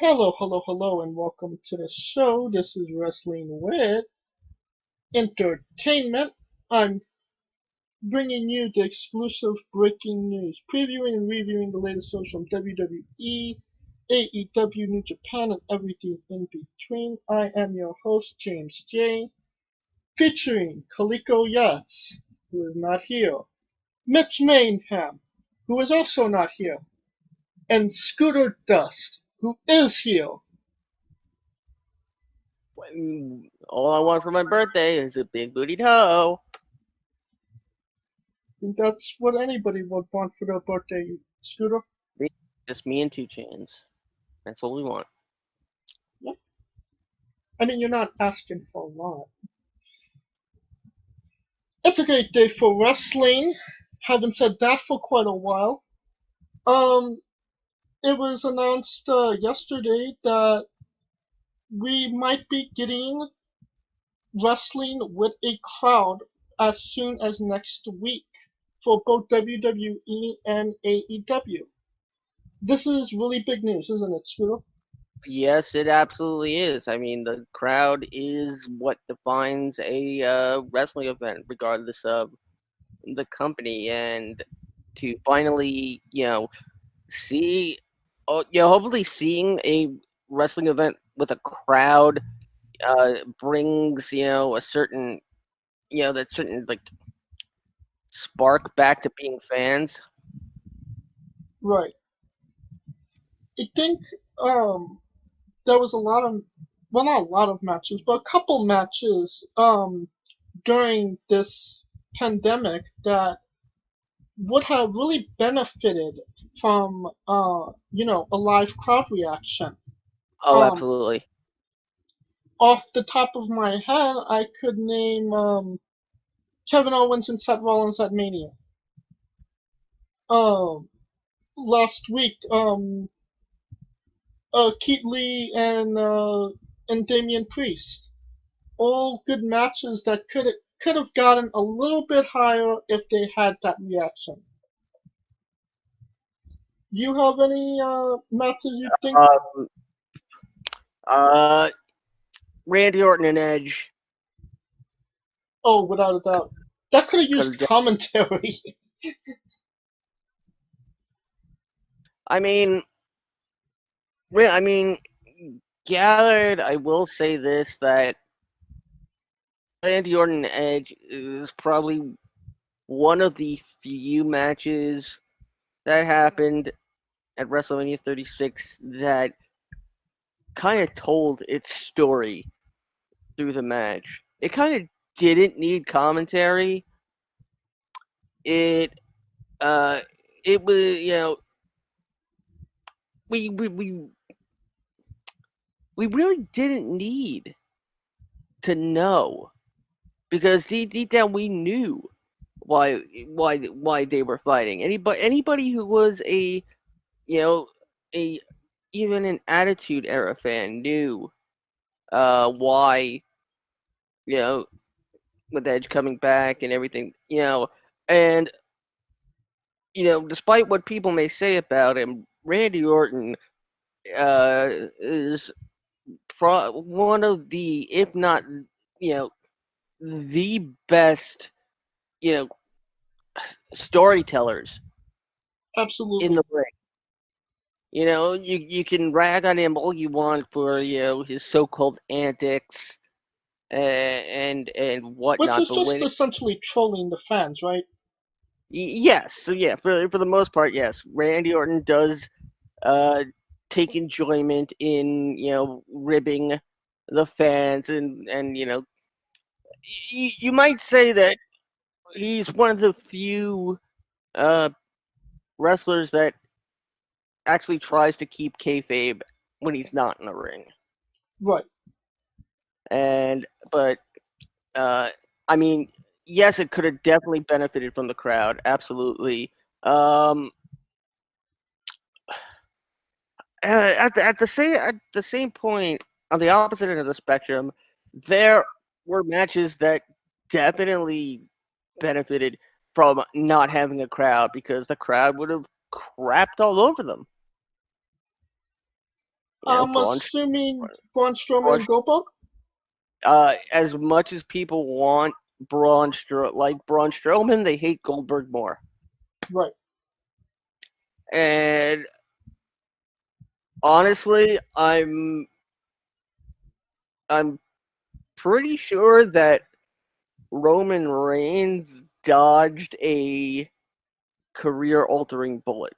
Hello, hello, hello, and welcome to the show. This is Wrestling with Entertainment. I'm bringing you the exclusive breaking news, previewing and reviewing the latest shows from WWE, AEW, New Japan, and everything in between. I am your host, James J., featuring Kaliko Yats, who is not here, Mitch Mayhem, who is also not here, and Scooter Dust, who is here. All I want for my birthday is a big booty toe. I think that's what anybody would want for their birthday, Scooter. Just me and 2 Chains. That's all we want. Yeah. I mean, you're not asking for a lot. It's a great day for wrestling. Haven't said that for quite a while. Um, it was announced yesterday that we might be getting wrestling with a crowd as soon as next week for both WWE and AEW. This is really big news, isn't it, Scooter? Yes, it absolutely is. I mean, the crowd is what defines a wrestling event, regardless of the company. And to finally, see, hopefully seeing a wrestling event with a crowd brings, a certain, that certain, like, spark back to being fans. Right. I think um there was a lot of, well, not a lot of matches, but a couple matches during this pandemic that would have really benefited from a live crowd reaction. Oh, Um absolutely. Off the top of my head, I could name Kevin Owens and Seth Rollins at Mania. Um Last week, Keith Lee and Damian Priest. All good matches that could have gotten a little bit higher if they had that reaction. You have any matches you think? Um, uh, Randy Orton and Edge Oh, without a doubt, that could have could used have. commentary. I mean, I mean, gathered. I will say this: that Randy Orton and Edge is probably one of the few matches that happened at WrestleMania 36 that kind of told its story through the match. It kind of didn't need commentary. It uh, it was we we really didn't need to know because deep down we knew why they were fighting. Anybody who was you know a even an Attitude Era fan knew why, you know with Edge coming back and everything, and despite what people may say about him, Randy Orton is one of the, if not, you know the best, you know storytellers in Absolutely. the ring. You can rag on him all you want for his so-called antics and Which whatnot, is but just essentially trolling the fans, right? yes, so yeah, for the most part, yes, Randy Orton does uh take enjoyment in ribbing the fans, and you might say that he's one of the few uh wrestlers that actually tries to keep kayfabe when he's not in the ring. Right. And but uh, I mean, yes, it could have definitely benefited from the crowd. Absolutely. Um, at the same point, on the opposite end of the spectrum, there were matches that definitely benefited from not having a crowd because the crowd would have crapped all over them. I'm assuming Braun Strowman and Goldberg? As much as people want Braun Strowman, they hate Goldberg more. Right. And honestly, I'm pretty sure that Roman Reigns dodged a career-altering bullet.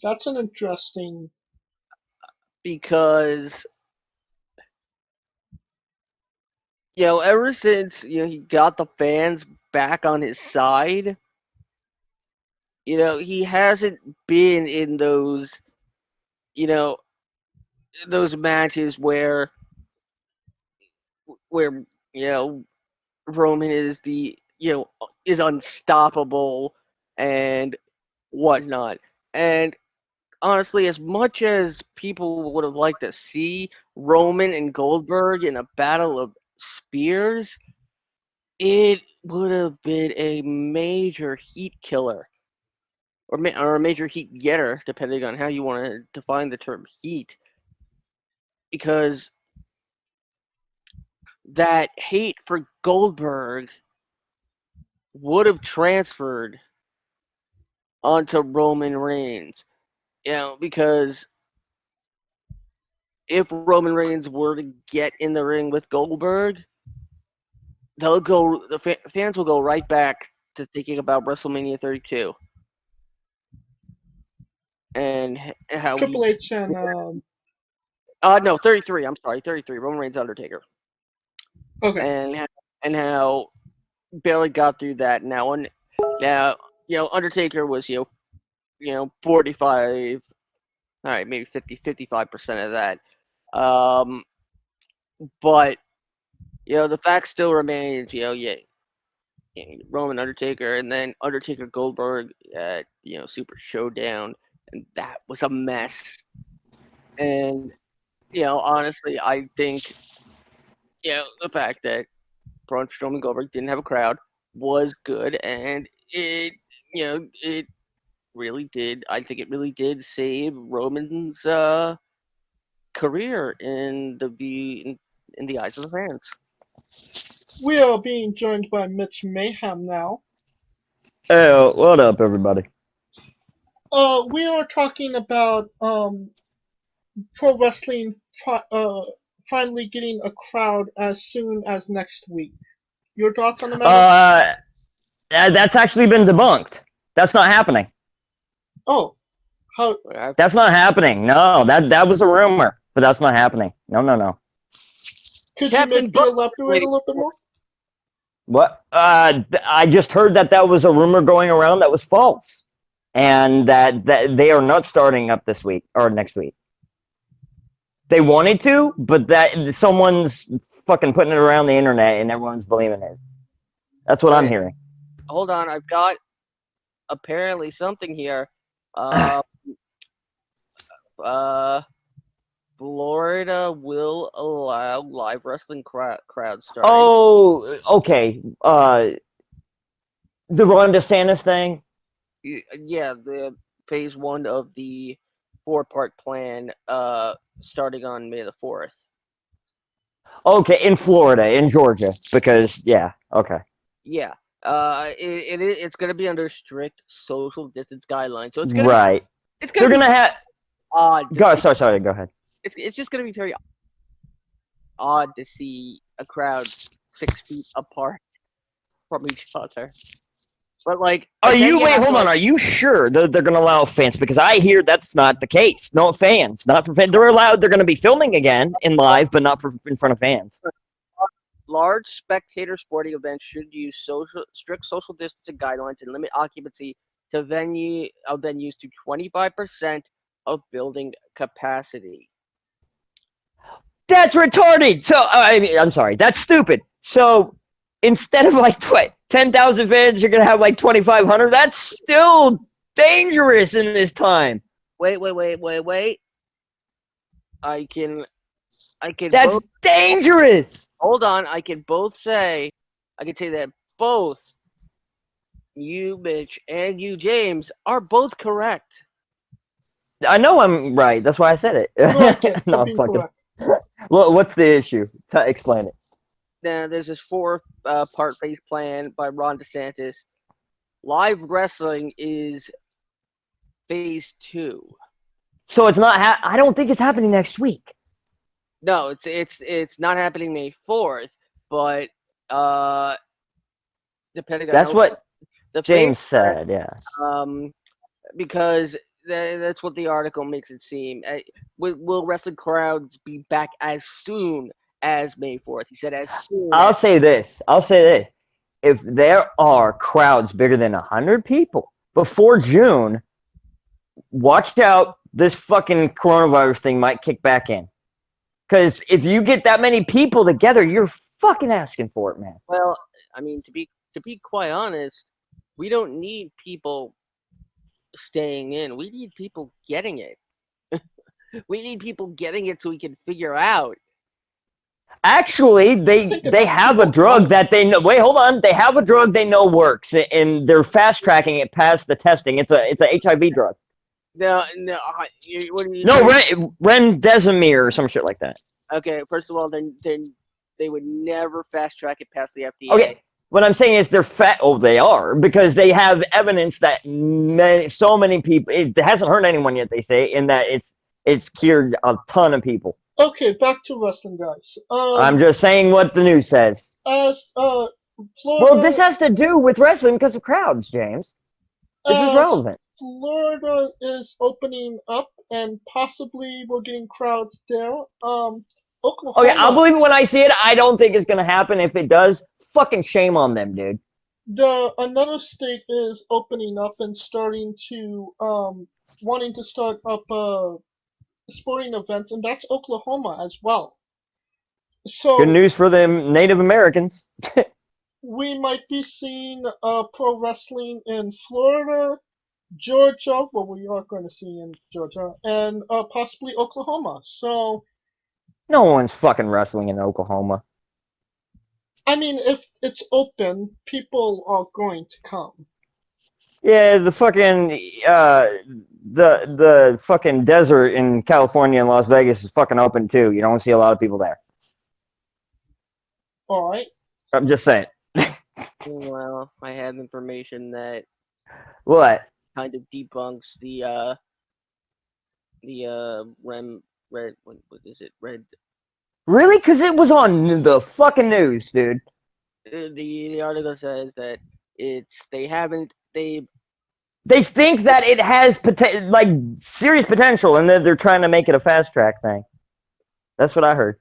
That's an interesting. Because ever since he got the fans back on his side, he hasn't been in you know those matches where Roman is is unstoppable and whatnot. And honestly, as much as people would have liked to see Roman and Goldberg in a battle of spears, it would have been a major heat killer, or a major heat getter, depending on how you want to define the term heat, because that hate for Goldberg would have transferred onto Roman Reigns. Because if Roman Reigns were to get in the ring with Goldberg, fans will go right back to thinking about WrestleMania 32 and how Triple H and no, 33. I'm sorry, 33. Roman Reigns, Undertaker. Okay. And how barely got through that. Now Undertaker was 45. All right, maybe 55% of that. But the fact still remains. Roman Undertaker, and then Undertaker Goldberg at Super Showdown, and that was a mess. And honestly, I think the fact that Braun Strowman Goldberg didn't have a crowd was good, and it really did. I think it really did save Roman's career in the eyes of the fans. We are being joined by Mitch Mayhem now. Hey, what up, everybody? We are talking about pro wrestling finally getting a crowd as soon as next week. Your thoughts on the matter? That's actually been debunked. That's not happening. Oh, how? That's not happening. No, that was a rumor, but that's not happening. No. Could you maybe elaborate a little bit more? What? I just heard that was a rumor going around that was false, and that they are not starting up this week or next week. They wanted to, but that someone's fucking putting it around the internet and everyone's believing it. That's what I'm hearing. Hold on, I've got apparently something here. Florida will allow live wrestling crowd starting. Oh, okay. The Ron DeSantis thing? Yeah, the phase 1 of the 4-part plan starting on May the 4th. Okay, in Florida, in Georgia, because, yeah, okay. Yeah. It's going to be under strict social distance guidelines. So it's going to be... They're going to have... Sorry, go ahead. It's just going to be very odd to see a crowd 6 feet apart from each other. But wait, hold on. Are you sure that they're going to allow fans? Because I hear that's not the case. No fans. They're allowed. They're going to be filming again in live, but not in front of fans. Large spectator sporting events should use strict social distancing guidelines and limit occupancy to venues to 25% of building capacity. That's retarded. So I'm sorry. That's stupid. So instead of 10,000 fans, you're gonna have 2,500. That's still dangerous in this time. Wait. I can. That's dangerous. Hold on. I can say that both you, Mitch, and you, James, are both correct. I know I'm right. That's why I said it. Okay, No, I'm being fucking. correct. Well, what's the issue? Explain it. Now, there's this four-part phase plan by Ron DeSantis. Live wrestling is phase 2. So it's not. I don't think it's happening next week. No, it's not happening May 4th, but depending on That's what the James phase, said. Yeah. because that's what the article makes it seem. Will wrestling crowds be back as soon as May 4th? He said as soon. I'll say this. If there are crowds bigger than 100 people before June, watch out. This fucking coronavirus thing might kick back in. Because if you get that many people together, you're fucking asking for it, man. Well, I mean, to be quite honest, we don't need people staying in. We need people getting it. We need people getting it so we can figure out. Actually, they have a drug that they know. Wait, hold on. They have a drug they know works, and they're fast tracking it past the testing. It's a HIV drug. No. What do you No, Remdesivir or some shit like that. Okay, first of all, then they would never fast track it past the FDA. Okay, what I'm saying is they're fat. Oh, they are, because they have evidence that so many people. It hasn't hurt anyone yet. They say, in that it's cured a ton of people. Okay, back to wrestling, guys. I'm just saying what the news says. Florida. Well, this has to do with wrestling because of crowds, James. This is relevant. Florida is opening up, and possibly we're getting crowds there. Oklahoma. Okay, I'll believe it when I see it. I don't think it's gonna happen. If it does, fucking shame on them, dude. Another state is opening up and starting to wanting to start up sporting events, and that's Oklahoma as well. So good news for the Native Americans. We might be seeing pro wrestling in Florida, Georgia, well, we are going to see in Georgia, and possibly Oklahoma. So, No one's fucking wrestling in Oklahoma. I mean, if it's open, people are going to come. Yeah, the fucking the fucking desert in California and Las Vegas is fucking open too. You don't see a lot of people there. All right. I'm just saying. Well, I have information that What? kind of debunks the red what is it red Really? Because it was on the fucking news, dude. the article says that They think that it has like serious potential, and that they're trying to make it a fast track thing. That's what I heard.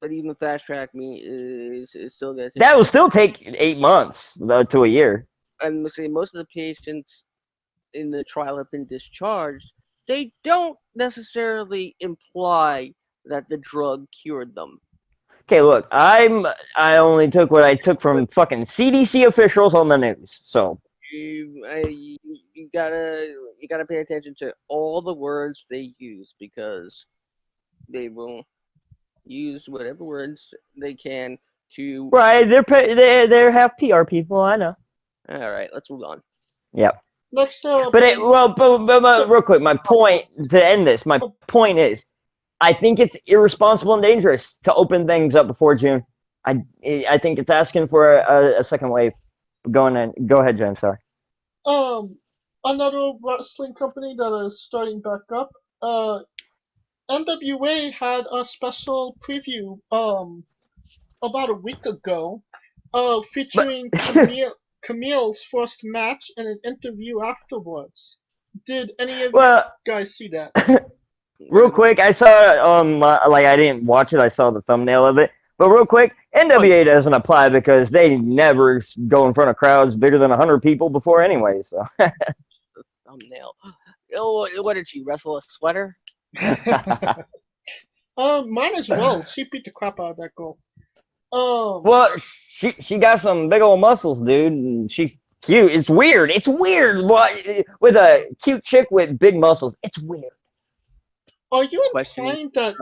but even fast track me is still gonna take, That will still take 8 months to a year. I'm saying most of the patients in the trial have been discharged. They don't necessarily imply that the drug cured them. Okay, look, I only took what I took from fucking CDC officials on the news. So You gotta pay attention to all the words they use, because they will use whatever words they can to. right, they're half PR people. I know. All right, let's move on. Yep. Next, But real quick, my point to end this. My point is, I think it's irresponsible and dangerous to open things up before June. I think it's asking for a second wave. Go ahead, James. Sorry. Another wrestling company that is starting back up. NWA had a special preview about a week ago, featuring Camille's first match and an interview afterwards. Did any of you guys see that? Real quick, I saw like I didn't watch it. I saw the thumbnail of it. But real quick, NWA doesn't apply because they never go in front of crowds bigger than 100 people before anyway. So. Thumbnail. Oh, what did she wrestle a sweater? Mine as well. She beat the crap out of that girl. Well, she got some big old muscles, dude. And she's cute. It's weird. It's weird. With a cute chick with big muscles, it's weird. Are you implying that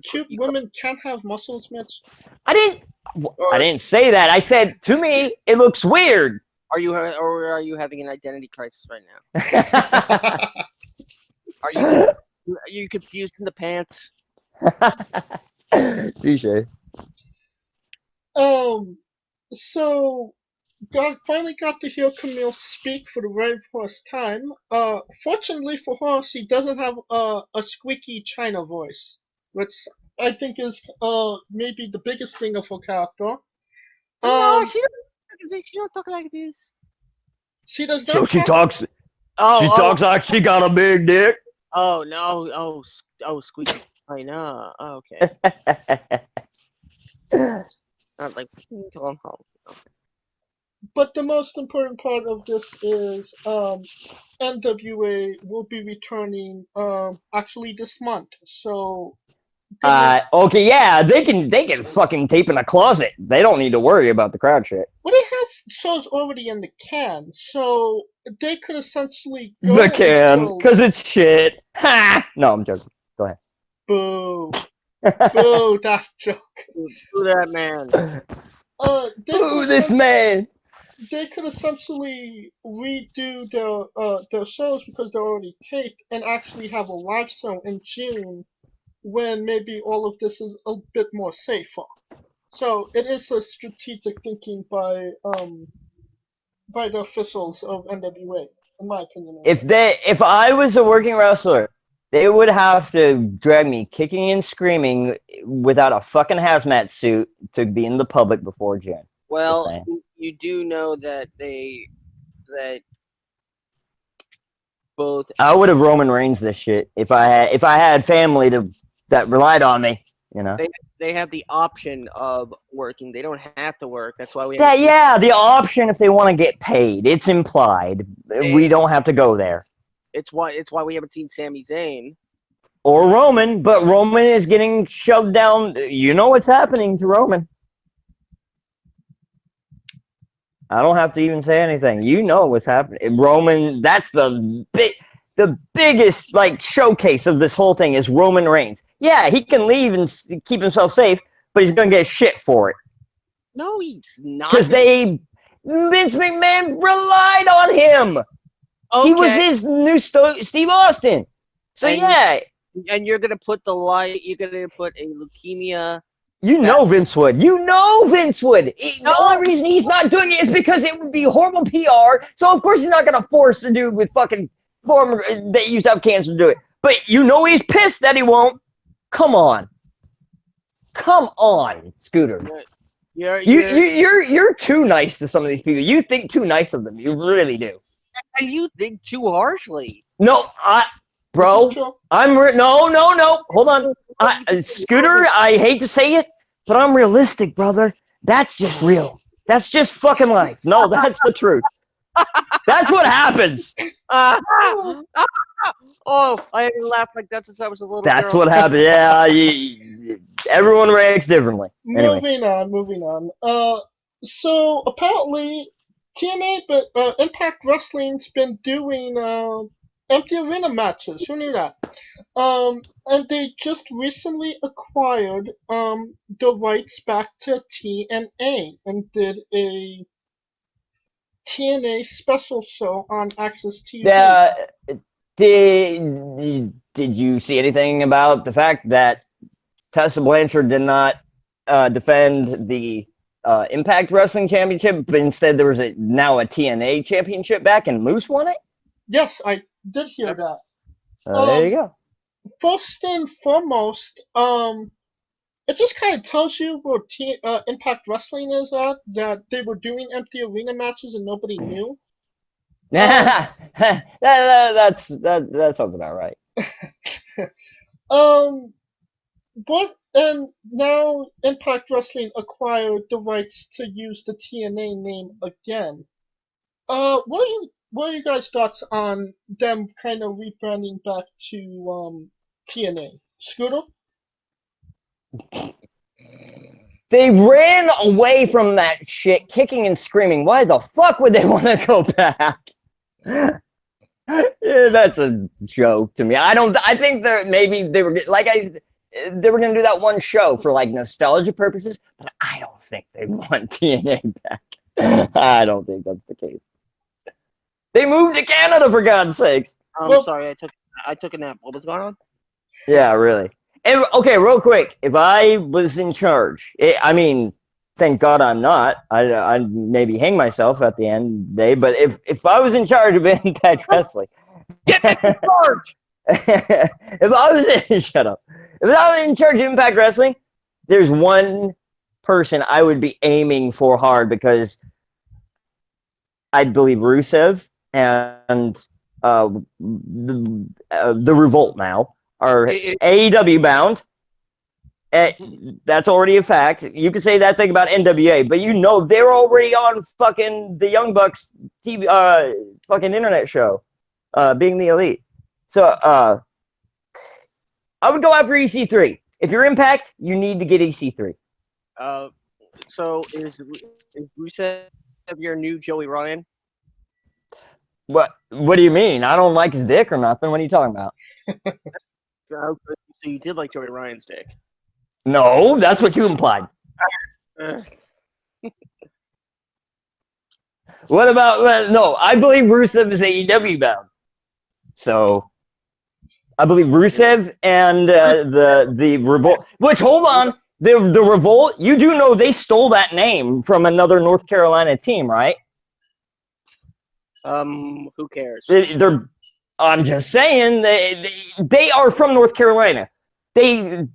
cute women can't have muscles, Mitch? I didn't say that. I said, to me, it looks weird. Are you having an identity crisis right now? you confused in the pants? Touche. So finally got to hear Camille speak for the very first time. Fortunately for her, she doesn't have a squeaky China voice, which I think is maybe the biggest thing of her character. No, she don't talk like this. She does So not she talk. talks. Oh, She talks like she got a big dick. Oh no! Squeaky. I know. Oh, okay. Not like okay. But the most important part of this is NWA will be returning actually this month. So Okay, yeah, they can fucking tape in a closet. They don't need to worry about the crowd shit. well, they have shows already in the can, so they could essentially go The can, until because it's shit. Ha! No, I'm joking. Go ahead. boo, boo that joke. Who that man? Ooh, this man. They could essentially redo their shows because they're already taped and actually have a live show in June when maybe all of this is a bit more safer. So it is a strategic thinking by the officials of NWA, in my opinion. If I was a working wrestler, they would have to drag me kicking and screaming without a fucking hazmat suit to be in the public before June. Well, you do know that both. I would have Roman Reigns this shit if I had family that relied on me. You know. They have the option of working. They don't have to work. That's why we. The option if they want to get paid. It's implied. We don't have to go there. It's why we haven't seen Sami Zayn or Roman, but Roman is getting shoved down. You know what's happening to Roman. I don't have to even say anything. You know what's happening. Roman, that's the biggest like showcase of this whole thing is Roman Reigns. Yeah, he can leave and keep himself safe, but he's going to get shit for it. No, he's not. Because Vince McMahon relied on him. Okay. He was his new Steve Austin. So and you're gonna put you're gonna put a leukemia. You know Vince would. The only reason he's not doing it is because it would be horrible PR. So of course he's not gonna force a dude with fucking former that used to have cancer to do it. But you know he's pissed that he won't. Come on, Scooter. You're too nice to some of these people. You think too nice of them. You really do. You think too harshly. No, bro. No. Hold on, Scooter. I hate to say it, but I'm realistic, brother. That's just real. That's just fucking life. No, that's the truth. That's what happens. Oh, I haven't laughed like that since I was a little girl. That's what happened. Yeah, everyone reacts differently. Moving on. So apparently TNA, but Impact Wrestling's been doing empty arena matches. Who knew that? And they just recently acquired the rights back to TNA and did a TNA special show on Access TV. Did you see anything about the fact that Tessa Blanchard did not defend the Impact Wrestling Championship, but instead there was now a TNA Championship back and Moose won it? Yes, I did hear that. There you go. First and foremost, it just kind of tells you where Impact Wrestling is at, that they were doing empty arena matches and nobody knew. That sounds about right. And now Impact Wrestling acquired the rights to use the TNA name again. What are you guys' thoughts on them kind of rebranding back to TNA? Scooter? They ran away from that shit, kicking and screaming. Why the fuck would they want to go back? Yeah, that's a joke to me. I think they were they were gonna do that one show for like nostalgia purposes, but I don't think they want TNA back. I don't think that's the case. They moved to Canada for God's sakes. I'm sorry, I took a nap. What was going on? Yeah, really. And, okay, real quick. If I was in charge, I mean, thank God I'm not. I'd maybe hang myself at the end of the day. But if I was in charge of Impact Wrestling, Get back in charge! if I was shut up. If I was in charge of Impact Wrestling, there's one person I would be aiming for hard because I believe Rusev and the Revolt now are AEW bound. That's already a fact. You can say that thing about NWA, but you know they're already on fucking the Young Bucks TV, fucking internet show, being the Elite. So I would go after EC3. If you're Impact, you need to get EC3. So is Rusev your new Joey Ryan? What do you mean? I don't like his dick or nothing. What are you talking about? So you did like Joey Ryan's dick. No, that's what you implied. What about no? I believe Rusev is AEW bound. So I believe Rusev and the Revolt. Which hold on, the Revolt. You do know they stole that name from another North Carolina team, right? Who cares? They're. I'm just saying they are from North Carolina. They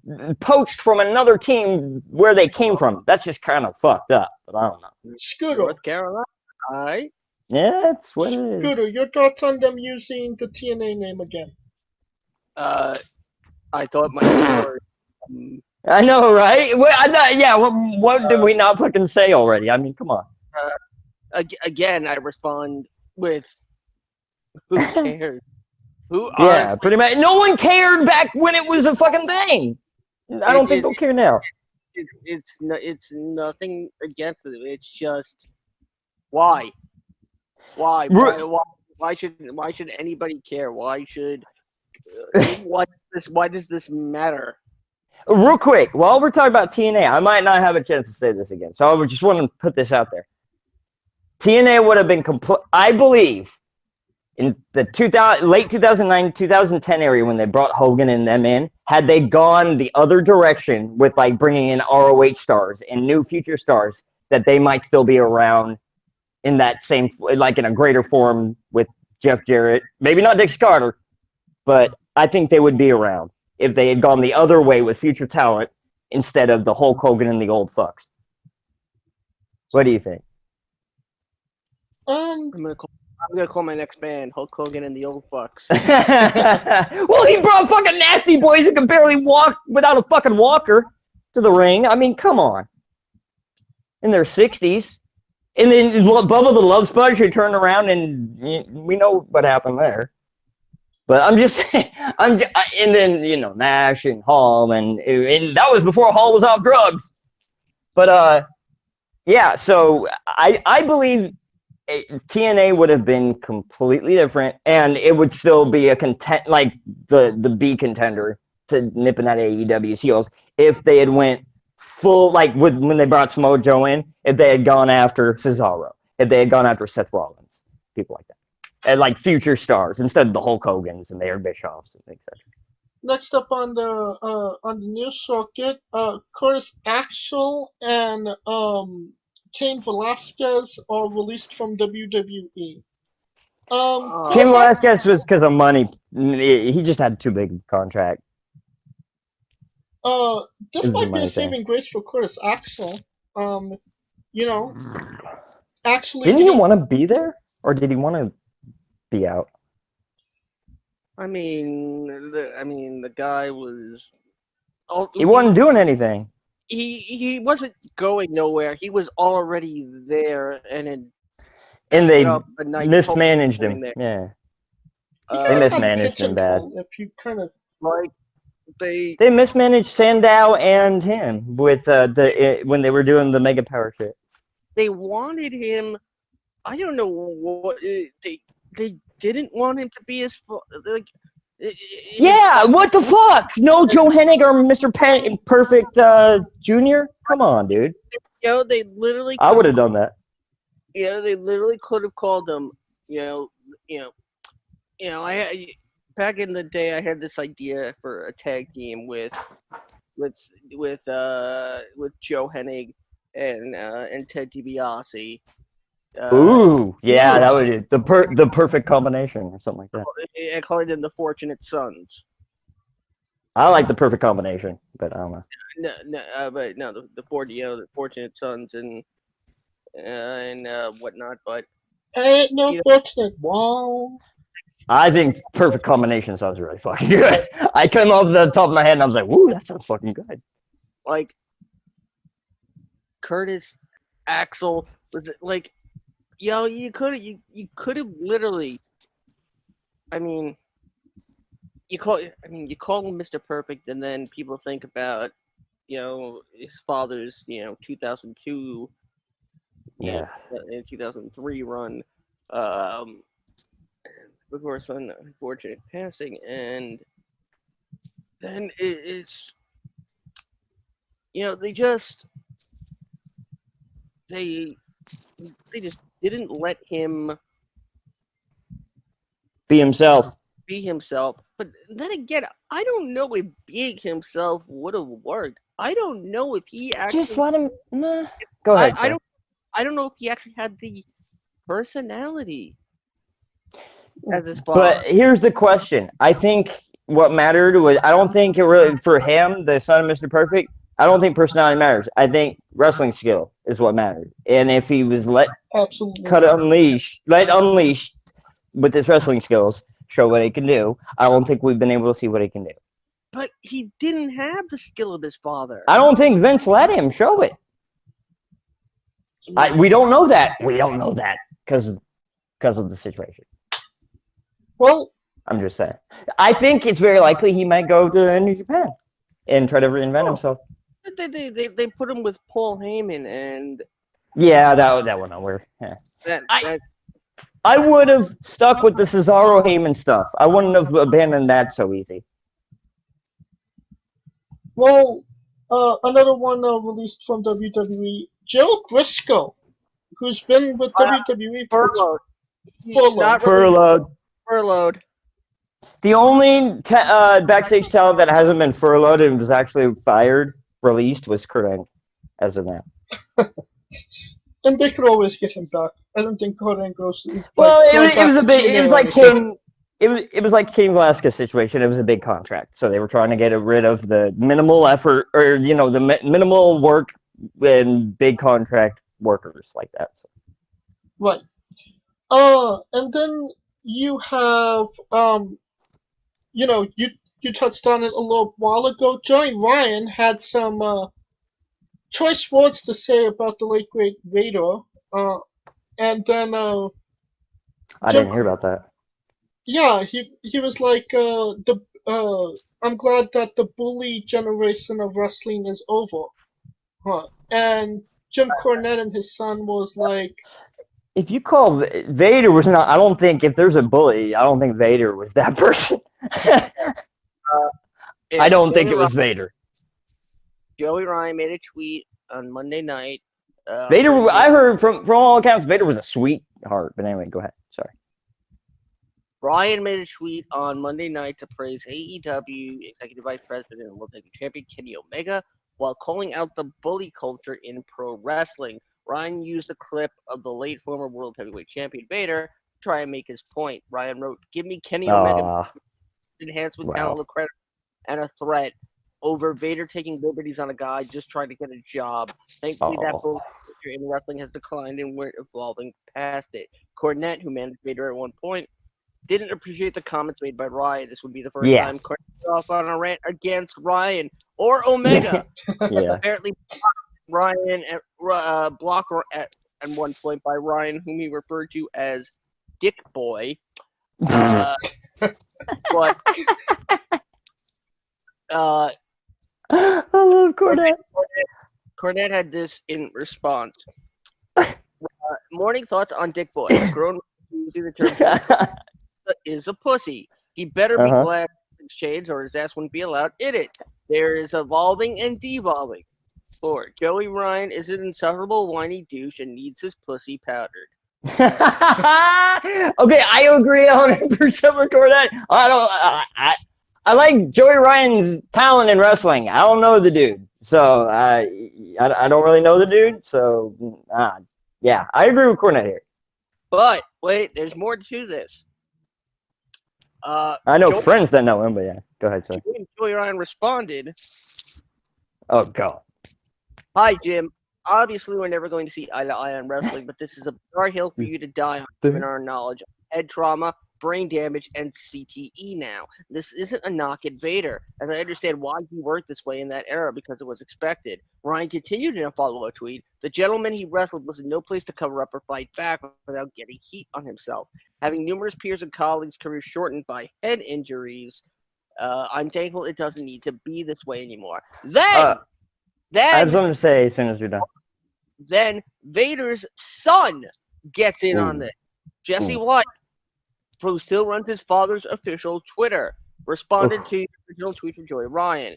poached from another team where they came from. That's just kind of fucked up. But I don't know. Scooter. North Carolina. Alright. Yeah, that's what it is. Scooter, your thoughts on them using the TNA name again? I thought my word. I know, right? What did we not fucking say already? I mean, come on. Again, I respond with, who cares? Yeah, pretty much. No one cared back when it was a fucking thing. I don't think they'll care now. It's nothing against it. It's just why should anybody care? Why does this matter? Real quick, while we're talking about TNA, I might not have a chance to say this again, so I just want to put this out there. TNA would have been I believe in the late 2009, 2010 area when they brought Hogan and them in, had they gone the other direction with like bringing in ROH stars and new future stars, that they might still be around in that same, like in a greater form with Jeff Jarrett. Maybe not Dix Carter, but I think they would be around if they had gone the other way with future talent instead of the Hulk Hogan and the old fucks. What do you think? I'm gonna call my next band Hulk Hogan and the Old Fucks. Well, he brought fucking Nasty Boys who can barely walk without a fucking walker to the ring. I mean, come on. In their 60s. And then Bubba the Love Sponge who turned around and we know what happened there. But I'm just saying, and then, you know, Nash and Hall, and that was before Hall was off drugs. But, yeah, so I believe TNA would have been completely different, and it would still be a like the B contender to nipping at AEW's heels if they had went full, like when they brought Samoa Joe in, if they had gone after Cesaro, if they had gone after Seth Rollins, people like that. And like future stars instead of the Hulk Hogans and the Eric Bischoffs and etc. Next up on the news circuit, Curtis Axel and Cain Velasquez are released from WWE. Cain Velasquez was because of money. He just had too big a contract. This might be a saving grace for Curtis Axel. You know, actually, didn't he want to be there, or did he want to be out? I mean, the guy was. He wasn't doing anything. He wasn't going nowhere. He was already there, and they mismanaged him. Yeah, they mismanaged him bad. If you kind of like they mismanaged Sandow and him with when they were doing the Mega Power shit. They wanted him. I don't know what they didn't want him to be as like. Yeah, what the fuck? No Joe Hennig or Mr. Perfect Jr.? Come on, dude. You know, they literally. I would have done that. You know, they literally could have called him. back in the day, I had this idea for a tag team with Joe Hennig and Ted DiBiase. Ooh, yeah, Ooh. that would be the perfect combination or something like that. I called them the Fortunate Sons. I like the perfect combination, but I don't know. But no, the Fortunate Sons and whatnot. But Ain't no you know, fortunate. Wow. I think perfect combination sounds really fucking good. I came off the top of my head and I was like, "Woo, that sounds fucking good." like Curtis Axel was it like, you could have literally. I mean, you call him Mr. Perfect, and then people think about his father's 2002 Yeah, in 2003 run, um, before his unfortunate passing, and then it's they they just didn't let him be himself. be himself. But then again, I don't know if being himself would have worked. I don't know if he Just actually. let him. Nah. Go ahead. I don't. I don't know if he actually had the personality as his But father. here's the question. I think what mattered was I don't think it really for him, the son of Mr. Perfect. I don't think personality matters. I think wrestling skill is what mattered. And if he was Absolutely. let unleash with his wrestling skills, show what he can do. I don't think we've been able to see what he can do. But he didn't have the skill of his father. I don't think Vince let him show it. We don't know that. We don't know that because of the situation. Well, I'm just saying. I think it's very likely he might go to New Japan and try to reinvent himself. They put him with Paul Heyman, and Yeah, that went nowhere. Yeah. that I would have stuck with the Cesaro Heyman stuff. I wouldn't have abandoned that so easy. well, another one released from WWE, Joe Briscoe, who's been with WWE for furloughed. He's Furloughed. not really furloughed. The only backstage talent that hasn't been furloughed and was actually released was Kurt Angle, as of now. And they could always get him back. I don't think Kurt Angle's Well, it was a big. It was like King. It was like King Velasquez situation. It was a big contract, so they were trying to get rid of the minimal effort or the minimal work and big contract workers like that. So. Right. And then you have you touched on it a little while ago. Johnny Ryan had some choice words to say about the late great Vader. And then I didn't hear about that. Yeah, he was like I'm glad that the bully generation of wrestling is over. Huh. And Jim Cornette and his son was like, if you call Vader was not, I don't think if there's a bully, I don't think Vader was that person. I don't think it was Vader. Joey Ryan made a tweet on Monday night. Vader, I heard from all accounts, Vader was a sweetheart. But anyway, go ahead. Sorry. Ryan made a tweet on Monday night to praise AEW Executive Vice President and World Heavyweight Champion Kenny Omega while calling out the bully culture in pro wrestling. Ryan used a clip of the late former World Heavyweight Champion Vader to try and make his point. Ryan wrote, "Give me Kenny Omega, enhanced with talent, credit, and a threat over Vader taking liberties on a guy just trying to get a job. Thankfully, that bully culture in wrestling has declined and we're evolving past it." Cornette, who managed Vader at one point, didn't appreciate the comments made by Ryan. This would be the first time Cornette went off on a rant against Ryan or Omega. Apparently, Ryan blocked at one point by Ryan, whom he referred to as Dick Boy. But I love Cornette. Cornette had this in response. Morning thoughts on Dick Boy. Grown using the term is a pussy. He better be glad things changed or his ass wouldn't be allowed in it. There is evolving and devolving. 4. Joey Ryan is an insufferable whiny douche and needs his pussy powdered. Okay, I agree 100% with Cornette. I like Joey Ryan's talent in wrestling. I don't know the dude, so I don't really know the dude. So yeah, I agree with Cornette here. But wait, there's more to this. I know friends that know him, but yeah, go ahead, sir. Joey Ryan responded, Oh god. "Hi Jim. Obviously, we're never going to see eye to eye on wrestling, but this is a bizarre hill for you to die on, given our knowledge of head trauma, brain damage, and CTE now. This isn't a knock at Vader, as I understand why he worked this way in that era because it was expected." Ryan continued in a follow-up tweet, "The gentleman he wrestled was in no place to cover up or fight back without getting heat on himself. Having numerous peers and colleagues' careers shortened by head injuries, I'm thankful it doesn't need to be this way anymore." I have something to say as soon as you're done. Then Vader's son gets in on this. Jesse White, who still runs his father's official Twitter, responded to the original tweet from Joey Ryan.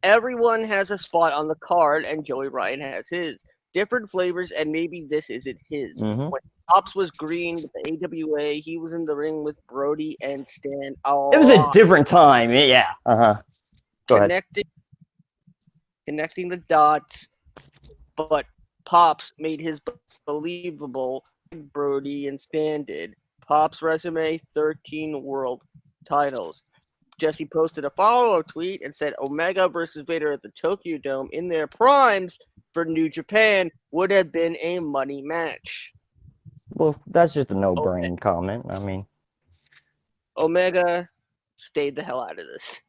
"Everyone has a spot on the card, and Joey Ryan has his. Different flavors, and maybe this isn't his. When Pops was green with the AWA, he was in the ring with Brody and Stan. It was a different time. Yeah. Go ahead. Connecting the dots, but Pops made his believable. Brody and Stan did. Pops' resume, 13 world titles." Jesse posted a follow-up tweet and said Omega versus Vader at the Tokyo Dome in their primes for New Japan would have been a money match. Well, that's just a no-brain comment. I mean, Omega stayed the hell out of this.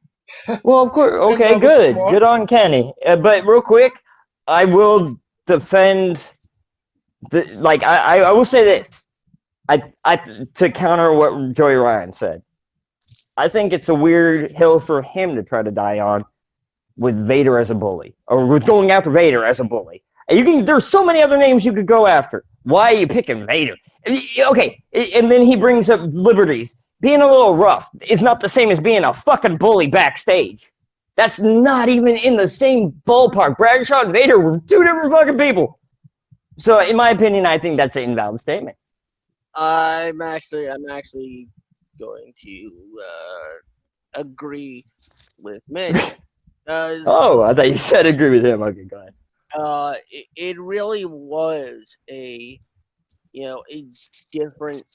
Well, of course. Okay, good. Good on Kenny. But real quick, I will defend I will say this. To counter what Joey Ryan said. I think it's a weird hill for him to try to die on with Vader as a bully, or with going after Vader as a bully. There's so many other names you could go after. Why are you picking Vader? Okay, and then he brings up liberties. Being a little rough is not the same as being a fucking bully backstage. That's not even in the same ballpark. Bradshaw and Vader were two different fucking people. So, in my opinion, I think that's an invalid statement. I'm actually going to agree with Mitch. Oh, I thought you said agree with him. Okay, go ahead. It really was a different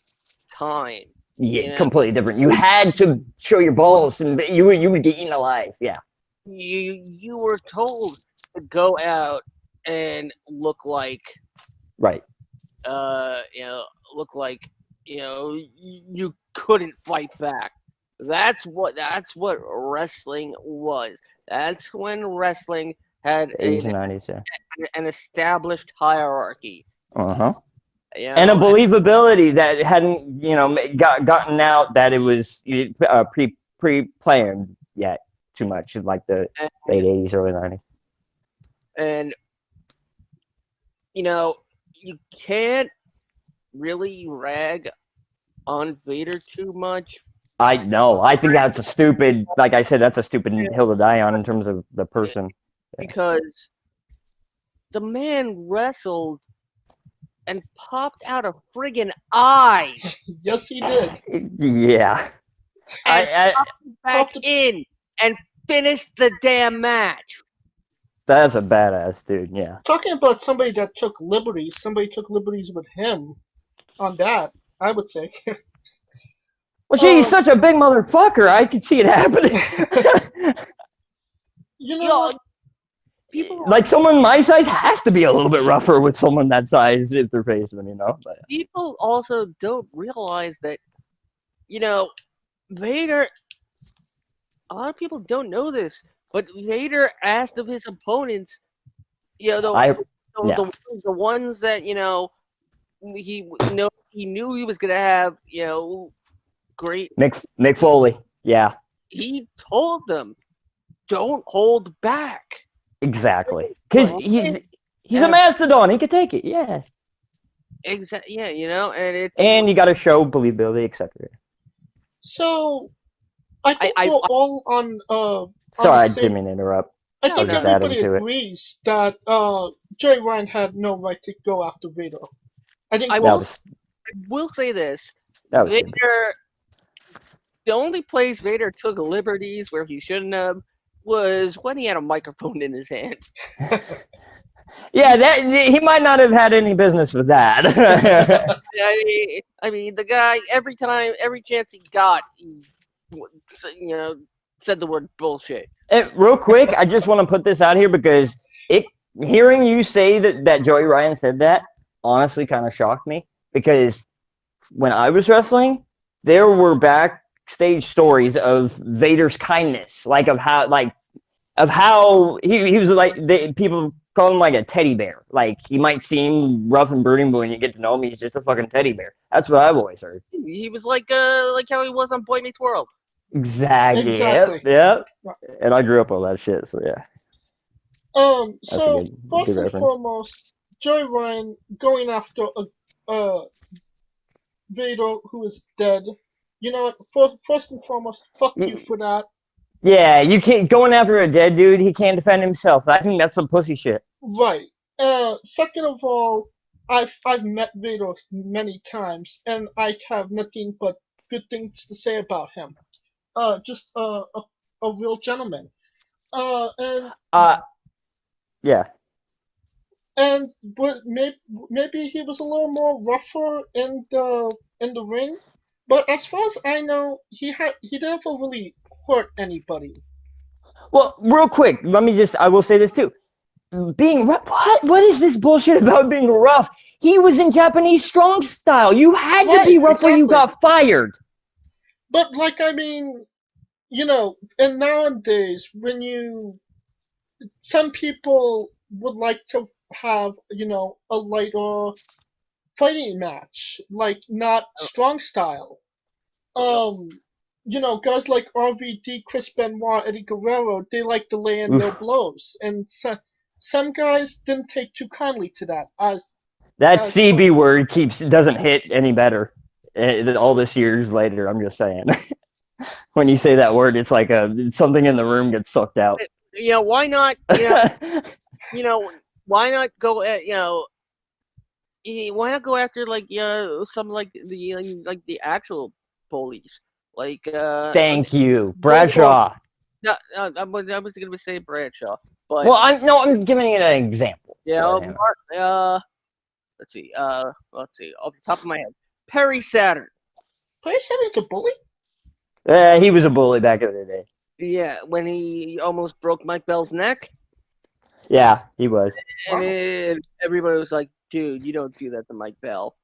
time. Yeah, completely different. You had to show your balls, and you would get eaten alive. Yeah. You were told to go out and look like right. Look like you couldn't fight back. That's what wrestling was. That's when wrestling had 80s and 90s, yeah. an established hierarchy. And a believability that hadn't, gotten out that it was pre-planned yet too much, like the late 80s, early 90s. And, you can't really rag on Vader too much. I know. I think that's a stupid, like I said, that's a stupid hill to die on in terms of the person. Because the man wrestled and popped out a friggin' eye. Yes, he did. Yeah. And popped back in and finished the damn match. That's a badass dude, yeah. Talking about somebody that took liberties, somebody took liberties with him on that, I would say. Well, gee, he's such a big motherfucker. I could see it happening. People like someone my size has to be a little bit rougher with someone that size if they're facing them, But people also don't realize that, Vader. A lot of people don't know this, but Vader asked of his opponents, the ones that he knew he was gonna have, great. Mick Foley, yeah. He told them, don't hold back. Exactly, because he's a mastodon. He could take it, yeah. Exactly, yeah, and you got to show believability, etc. So, I think we're all on. Sorry, I didn't mean to interrupt. I think everybody agrees that Joey Ryan had no right to go after Vader. I think will say this: That was stupid. Vader. The only place Vader took liberties where he shouldn't have was when he had a microphone in his hand. Yeah, that he might not have had any business with that. I mean, the guy every chance he got, he, said the word bullshit. And real quick, I just want to put this out here because hearing you say that Joey Ryan said that honestly kind of shocked me, because when I was wrestling, there were backstage stories of Vader's kindness, of how he was people call him like a teddy bear. Like, he might seem rough and brooding, but when you get to know him, he's just a fucking teddy bear. That's what I've always heard. He was like how he was on Boy Meets World. Exactly. Yep. And I grew up on that shit, so yeah. So first and foremost, Joey Ryan going after a Vader who is dead. You know what? First and foremost, fuck you for that. Yeah, you can't going after a dead dude. He can't defend himself. I think that's some pussy shit. Right. Second of all, I've met Vader many times, and I have nothing but good things to say about him. Just a real gentleman. Yeah. And but maybe he was a little more rougher in the ring, but as far as I know, he never really hurt anybody. Well, real quick, I will say this too. Being rough, what is this bullshit about being rough? He was in Japanese strong style. You had to be rough or you got fired. But I mean, and nowadays some people would like to have, a lighter fighting match, not strong style. Guys like RVD, Chris Benoit, Eddie Guerrero, they like to lay in their blows, and some guys didn't take too kindly to that. That CB word doesn't hit any better all this years later. I'm just saying. When you say that word, it's like something in the room gets sucked out. Why not? Why not go at why not go after some the actual bullies? Thank you, Bradshaw. No, I was gonna say Bradshaw, but I'm giving it an example. Yeah, let's see, off the top of my head, Perry Saturn. Perry Saturn's a bully? He was a bully back in the day. Yeah, when he almost broke Mike Bell's neck. Yeah, he was. And everybody was like, dude, you don't do that to Mike Bell.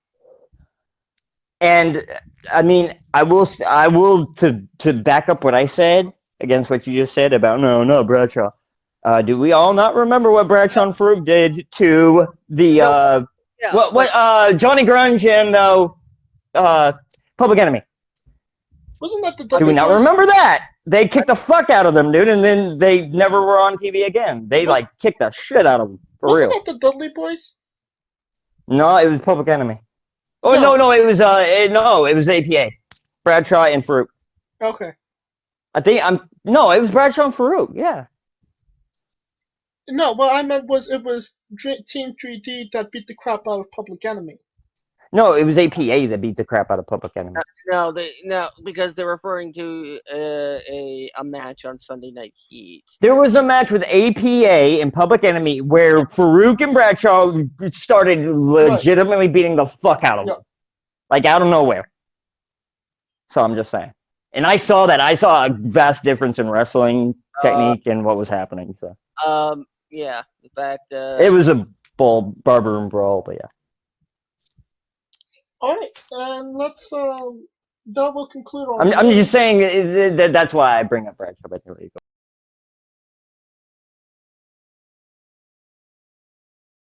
And I mean, I will to back up what I said against what you just said about no Bradshaw. Do we all not remember what Bradshaw and Farouk did to the Johnny Grunge and Public Enemy? Wasn't that the Do we not remember that? They kicked the fuck out of them, dude, and then they never were on TV again. They kicked the shit out of them for real. Wasn't that the Dudley Boys? No, it was Public Enemy. Oh no, it was it was APA, Bradshaw and Farouk. Okay. It was Bradshaw and Farouk. Yeah. No, what I meant was it was Team 3D that beat the crap out of Public Enemy. No, it was APA that beat the crap out of Public Enemy. No, because they're referring to a match on Sunday Night Heat. There was a match with APA and Public Enemy where Farouk and Bradshaw started legitimately beating the fuck out of them, out of nowhere. So I'm just saying. And I saw that. I saw a vast difference in wrestling technique and what was happening. So. Yeah. In fact, it was a barroom brawl, but yeah. All right, and let's that will conclude our. I'm just saying that's why I bring up Bradshaw. But here we go.